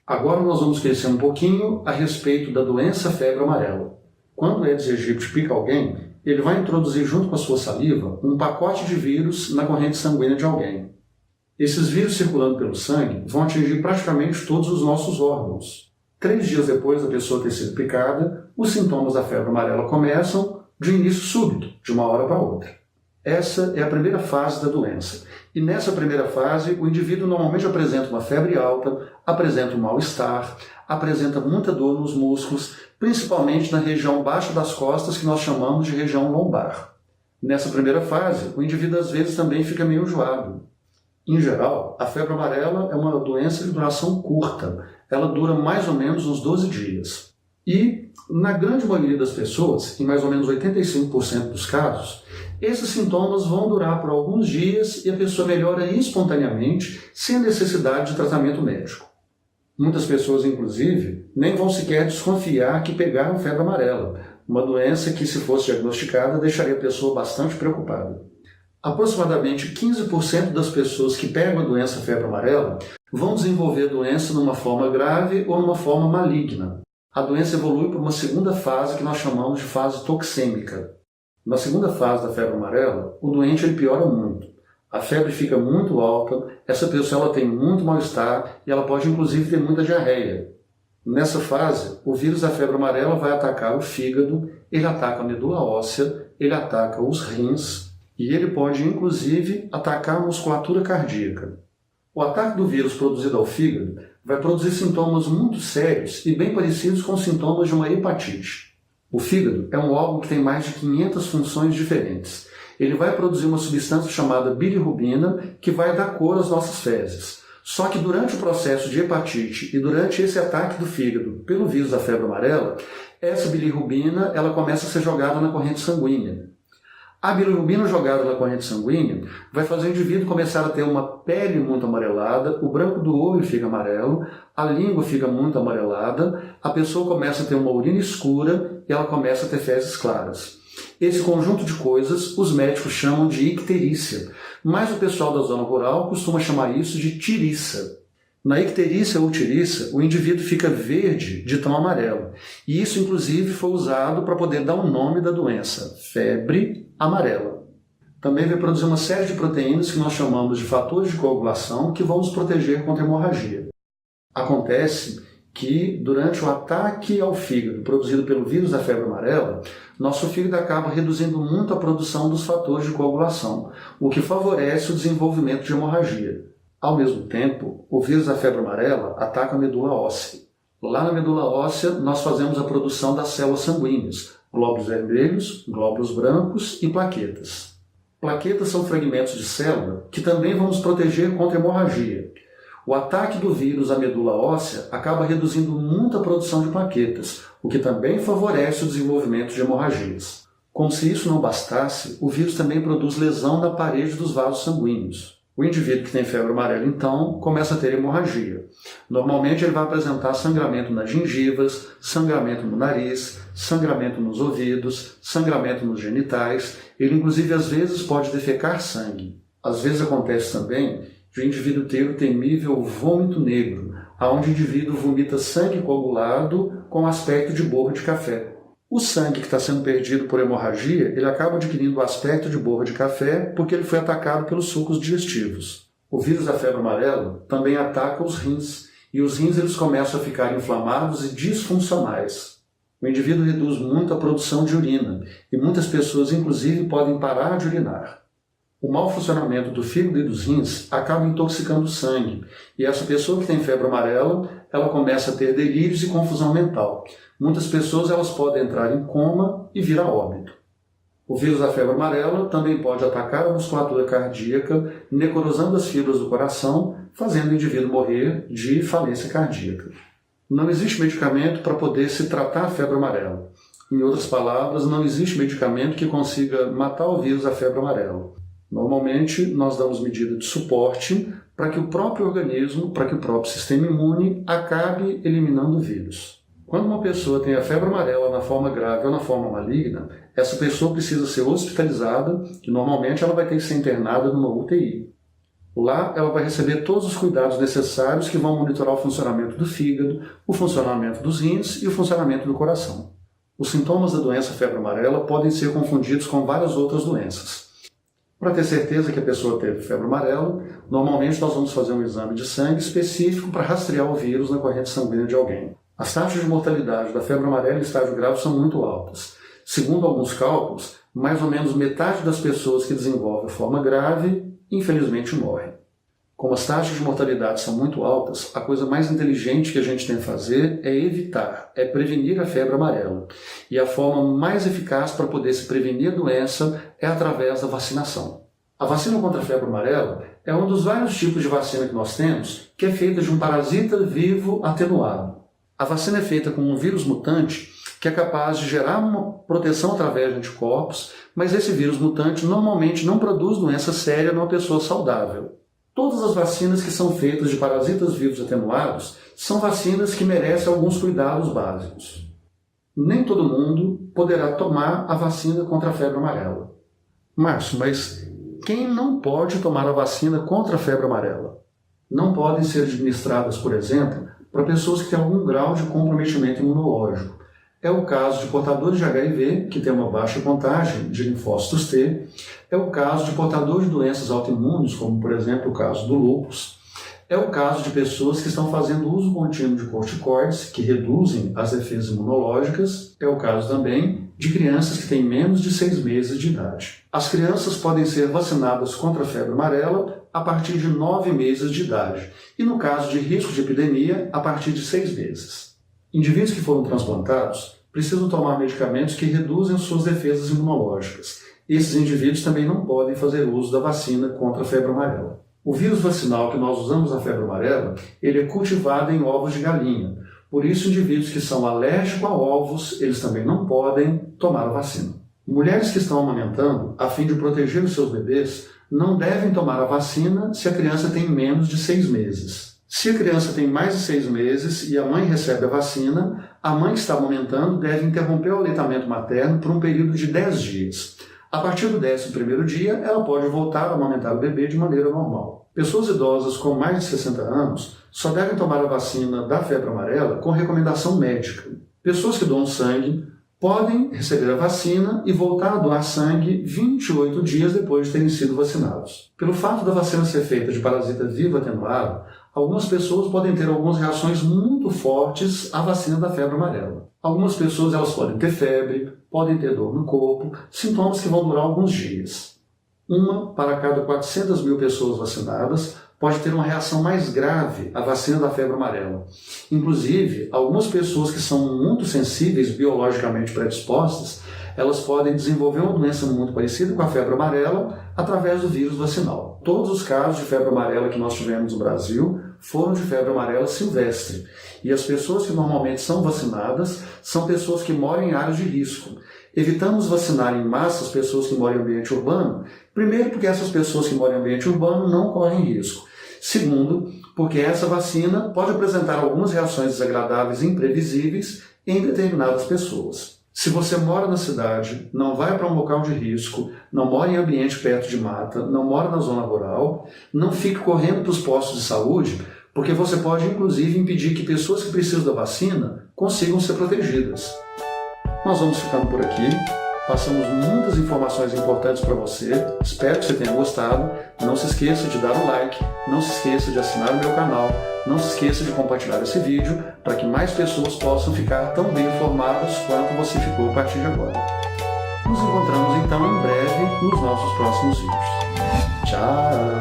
Agora nós vamos conhecer um pouquinho a respeito da doença febre amarela. Quando o Aedes aegypti pica alguém, ele vai introduzir junto com a sua saliva um pacote de vírus na corrente sanguínea de alguém. Esses vírus circulando pelo sangue vão atingir praticamente todos os nossos órgãos. 3 dias depois da pessoa ter sido picada, os sintomas da febre amarela começam de início súbito, de uma hora para outra. Essa é a primeira fase da doença. E nessa primeira fase, o indivíduo normalmente apresenta uma febre alta, apresenta um mal-estar, apresenta muita dor nos músculos, principalmente na região baixa das costas, que nós chamamos de região lombar. Nessa primeira fase, o indivíduo às vezes também fica meio enjoado. Em geral, a febre amarela é uma doença de duração curta. Ela dura mais ou menos uns 12 dias. E, na grande maioria das pessoas, em mais ou menos 85% dos casos, esses sintomas vão durar por alguns dias e a pessoa melhora espontaneamente, sem a necessidade de tratamento médico. Muitas pessoas, inclusive, nem vão sequer desconfiar que pegaram febre amarela, uma doença que, se fosse diagnosticada, deixaria a pessoa bastante preocupada. Aproximadamente 15% das pessoas que pegam a doença febre amarela vão desenvolver a doença numa forma grave ou numa forma maligna. A doença evolui para uma segunda fase que nós chamamos de fase toxêmica. Na segunda fase da febre amarela, o doente ele piora muito. A febre fica muito alta, essa pessoa ela tem muito mal-estar e ela pode inclusive ter muita diarreia. Nessa fase, o vírus da febre amarela vai atacar o fígado, ele ataca a medula óssea, ele ataca os rins e ele pode inclusive atacar a musculatura cardíaca. O ataque do vírus produzido ao fígado vai produzir sintomas muito sérios e bem parecidos com os sintomas de uma hepatite. O fígado é um órgão que tem mais de 500 funções diferentes. Ele vai produzir uma substância chamada bilirrubina que vai dar cor às nossas fezes. Só que durante o processo de hepatite e durante esse ataque do fígado pelo vírus da febre amarela, essa bilirrubina ela começa a ser jogada na corrente sanguínea. A bilirrubina jogada na corrente sanguínea vai fazer o indivíduo começar a ter uma pele muito amarelada, o branco do olho fica amarelo, a língua fica muito amarelada, a pessoa começa a ter uma urina escura e ela começa a ter fezes claras. Esse conjunto de coisas os médicos chamam de icterícia, mas o pessoal da zona rural costuma chamar isso de tiriça. Na icterícia ou tiriça, o indivíduo fica verde de tão amarelo. E isso, inclusive, foi usado para poder dar o nome da doença, febre amarela. Também vai produzir uma série de proteínas que nós chamamos de fatores de coagulação que vão nos proteger contra a hemorragia. Acontece que, durante o ataque ao fígado produzido pelo vírus da febre amarela, nosso fígado acaba reduzindo muito a produção dos fatores de coagulação, o que favorece o desenvolvimento de hemorragia. Ao mesmo tempo, o vírus da febre amarela ataca a medula óssea. Lá na medula óssea, nós fazemos a produção das células sanguíneas, glóbulos vermelhos, glóbulos brancos e plaquetas. Plaquetas são fragmentos de célula que também vão nos proteger contra a hemorragia. O ataque do vírus à medula óssea acaba reduzindo muito a produção de plaquetas, o que também favorece o desenvolvimento de hemorragias. Como se isso não bastasse, o vírus também produz lesão na parede dos vasos sanguíneos. O indivíduo que tem febre amarela, então, começa a ter hemorragia. Normalmente ele vai apresentar sangramento nas gengivas, sangramento no nariz, sangramento nos ouvidos, sangramento nos genitais. Ele, inclusive, às vezes pode defecar sangue. Às vezes acontece também de o indivíduo ter o temível vômito negro, onde o indivíduo vomita sangue coagulado com aspecto de borra de café. O sangue que está sendo perdido por hemorragia, ele acaba adquirindo o aspecto de borra de café porque ele foi atacado pelos sucos digestivos. O vírus da febre amarela também ataca os rins, e os rins eles começam a ficar inflamados e disfuncionais. O indivíduo reduz muito a produção de urina, e muitas pessoas, inclusive, podem parar de urinar. O mau funcionamento do fígado e dos rins acaba intoxicando o sangue, e essa pessoa que tem febre amarela, ela começa a ter delírios e confusão mental. Muitas pessoas elas podem entrar em coma e vir a óbito. O vírus da febre amarela também pode atacar a musculatura cardíaca, necrosando as fibras do coração, fazendo o indivíduo morrer de falência cardíaca. Não existe medicamento para poder se tratar a febre amarela. Em outras palavras, não existe medicamento que consiga matar o vírus da febre amarela. Normalmente, nós damos medida de suporte para que o próprio organismo, para que o próprio sistema imune acabe eliminando o vírus. Quando uma pessoa tem a febre amarela na forma grave ou na forma maligna, essa pessoa precisa ser hospitalizada e normalmente ela vai ter que ser internada numa UTI. Lá ela vai receber todos os cuidados necessários que vão monitorar o funcionamento do fígado, o funcionamento dos rins e o funcionamento do coração. Os sintomas da doença febre amarela podem ser confundidos com várias outras doenças. Para ter certeza que a pessoa teve febre amarela, normalmente nós vamos fazer um exame de sangue específico para rastrear o vírus na corrente sanguínea de alguém. As taxas de mortalidade da febre amarela em estágio grave são muito altas. Segundo alguns cálculos, mais ou menos metade das pessoas que desenvolvem a forma grave, infelizmente, morrem. Como as taxas de mortalidade são muito altas, a coisa mais inteligente que a gente tem que fazer é evitar, é prevenir a febre amarela. E a forma mais eficaz para poder se prevenir a doença é através da vacinação. A vacina contra a febre amarela é um dos vários tipos de vacina que nós temos, que é feita de um parasita vivo atenuado. A vacina é feita com um vírus mutante que é capaz de gerar uma proteção através de anticorpos, mas esse vírus mutante normalmente não produz doença séria numa pessoa saudável. Todas as vacinas que são feitas de parasitas vivos atenuados são vacinas que merecem alguns cuidados básicos. Nem todo mundo poderá tomar a vacina contra a febre amarela. Márcio, mas quem não pode tomar a vacina contra a febre amarela? Não podem ser administradas, por exemplo, para pessoas que têm algum grau de comprometimento imunológico. É o caso de portadores de HIV, que têm uma baixa contagem de linfócitos T. É o caso de portadores de doenças autoimunes, como, por exemplo, o caso do lúpus. É o caso de pessoas que estão fazendo uso contínuo de corticoides, que reduzem as defesas imunológicas. É o caso também de crianças que têm menos de 6 meses de idade. As crianças podem ser vacinadas contra a febre amarela a partir de 9 meses de idade. E no caso de risco de epidemia, a partir de 6 meses. Indivíduos que foram transplantados precisam tomar medicamentos que reduzem suas defesas imunológicas. Esses indivíduos também não podem fazer uso da vacina contra a febre amarela. O vírus vacinal que nós usamos na febre amarela, ele é cultivado em ovos de galinha. Por isso, indivíduos que são alérgicos a ovos, eles também não podem tomar a vacina. Mulheres que estão amamentando, a fim de proteger os seus bebês, não devem tomar a vacina se a criança tem menos de 6 meses. Se a criança tem mais de 6 meses e a mãe recebe a vacina, a mãe que está amamentando deve interromper o aleitamento materno por um período de 10 dias. A partir do 11º dia, ela pode voltar a amamentar o bebê de maneira normal. Pessoas idosas com mais de 60 anos só devem tomar a vacina da febre amarela com recomendação médica. Pessoas que doam sangue podem receber a vacina e voltar a doar sangue 28 dias depois de terem sido vacinados. Pelo fato da vacina ser feita de parasita vivo atenuado, algumas pessoas podem ter algumas reações muito fortes à vacina da febre amarela. Algumas pessoas elas podem ter febre, podem ter dor no corpo, sintomas que vão durar alguns dias. Uma para cada 400 mil pessoas vacinadas pode ter uma reação mais grave à vacina da febre amarela. Inclusive, algumas pessoas que são muito sensíveis, biologicamente predispostas, elas podem desenvolver uma doença muito parecida com a febre amarela através do vírus vacinal. Todos os casos de febre amarela que nós tivemos no Brasil foram de febre amarela silvestre. E as pessoas que normalmente são vacinadas são pessoas que moram em áreas de risco. Evitamos vacinar em massa as pessoas que moram em ambiente urbano, primeiro porque essas pessoas que moram em ambiente urbano não correm risco. Segundo, porque essa vacina pode apresentar algumas reações desagradáveis e imprevisíveis em determinadas pessoas. Se você mora na cidade, não vai para um local de risco, não mora em ambiente perto de mata, não mora na zona rural, não fique correndo para os postos de saúde, porque você pode inclusive impedir que pessoas que precisam da vacina consigam ser protegidas. Nós vamos ficando por aqui. Passamos muitas informações importantes para você. Espero que você tenha gostado. Não se esqueça de dar um like, não se esqueça de assinar o meu canal, não se esqueça de compartilhar esse vídeo para que mais pessoas possam ficar tão bem informadas quanto você ficou a partir de agora. Nos encontramos então em breve nos nossos próximos vídeos. Tchau!